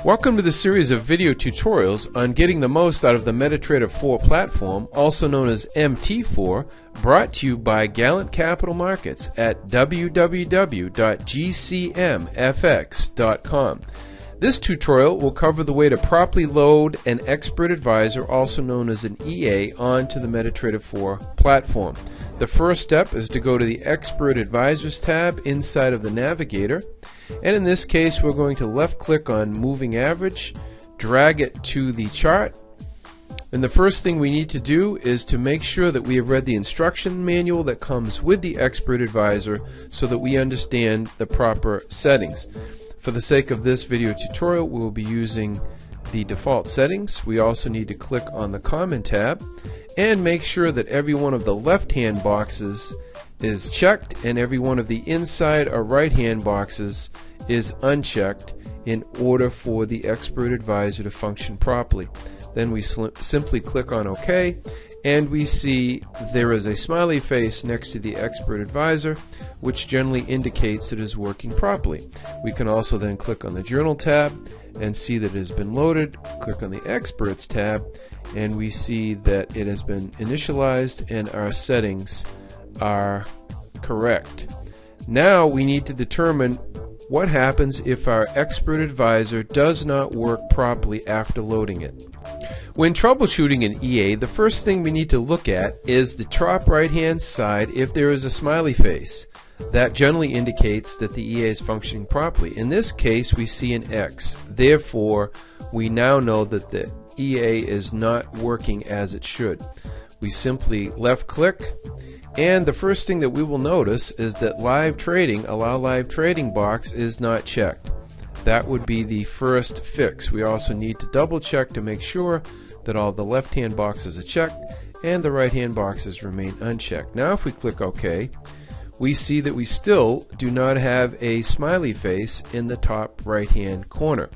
Welcome to the series of video tutorials on getting the most out of the Metatrader 4 platform, also known as MT4, brought to you by Gallant Capital Markets at www.gcmfx.com. This tutorial will cover the way to properly load an expert advisor, also known as an EA, onto the Metatrader 4 platform. The first step is to go to the Expert Advisors tab inside of the Navigator, and in this case we're going to left click on Moving Average, drag it to the chart, and the first thing we need to do is to make sure that we have read the instruction manual that comes with the Expert Advisor so that we understand the proper settings. For the sake of this video tutorial, we will be using the default settings. We also need to click on the Common tab and make sure that every one of the left-hand boxes is checked and every one of the inside or right-hand boxes is unchecked in order for the Expert Advisor to function properly. Then we simply click on OK, and we see there is a smiley face next to the Expert Advisor, which generally indicates that it is working properly. We can also then click on the Journal tab and see that it has been loaded. Click on the Experts tab and we see that it has been initialized and our settings are correct. Now we need to determine what happens if our Expert Advisor does not work properly after loading it. When troubleshooting an EA, the first thing we need to look at is the top right hand side. If there is a smiley face, that generally indicates that the EA is functioning properly. In this case we see an X, therefore we now know that the EA is not working as it should. We simply left click, and the first thing that we will notice is that live trading, allow live trading box is not checked. That would be the first fix. We also need to double check to make sure that all the left hand boxes are checked and the right hand boxes remain unchecked. Now if we click OK, we see that we still do not have a smiley face in the top right hand corner.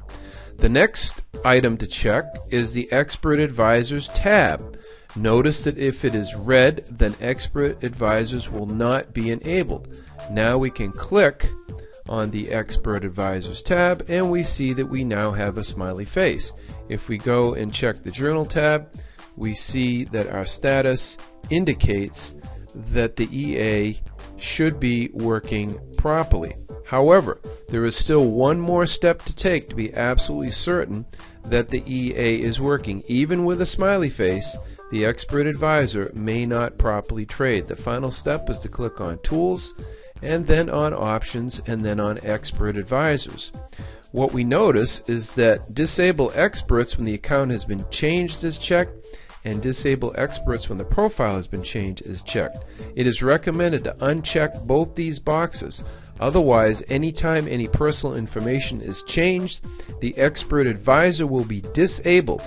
The next item to check is the Expert Advisors tab. Notice that if it is red, then Expert Advisors will not be enabled. Now we can click on the Expert Advisors tab and we see that we now have a smiley face. If we go and check the Journal tab, we see that our status indicates that the EA should be working properly. However, there is still one more step to take to be absolutely certain that the EA is working. Even with a smiley face, the Expert Advisor may not properly trade. The final step is to click on Tools, and then on Options, and then on Expert Advisors. What we notice is that Disable Experts when the account has been changed is checked, and Disable Experts when the profile has been changed is checked. It is recommended to uncheck both these boxes. Otherwise, anytime any personal information is changed, the Expert Advisor will be disabled.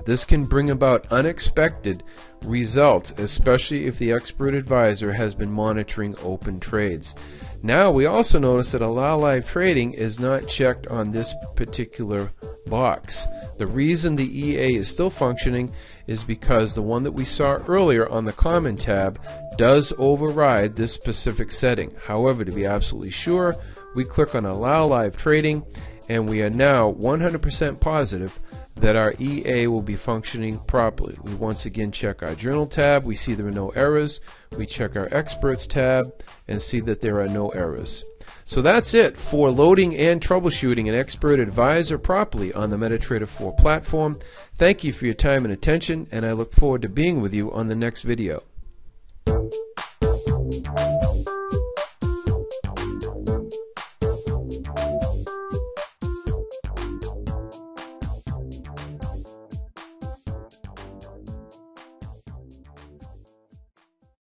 This can bring about unexpected results, especially if the Expert Advisor has been monitoring open trades. Now we also notice that Allow Live Trading is not checked on this particular box. The reason the EA is still functioning is because the one that we saw earlier on the Common tab does override this specific setting. However, to be absolutely sure, we click on Allow Live Trading and we are now 100% positive that our EA will be functioning properly. We once again check our Journal tab, we see there are no errors. We check our Experts tab and see that there are no errors. So that's it for loading and troubleshooting an Expert Advisor properly on the Metatrader 4 platform. Thank you for your time and attention, and I look forward to being with you on the next video.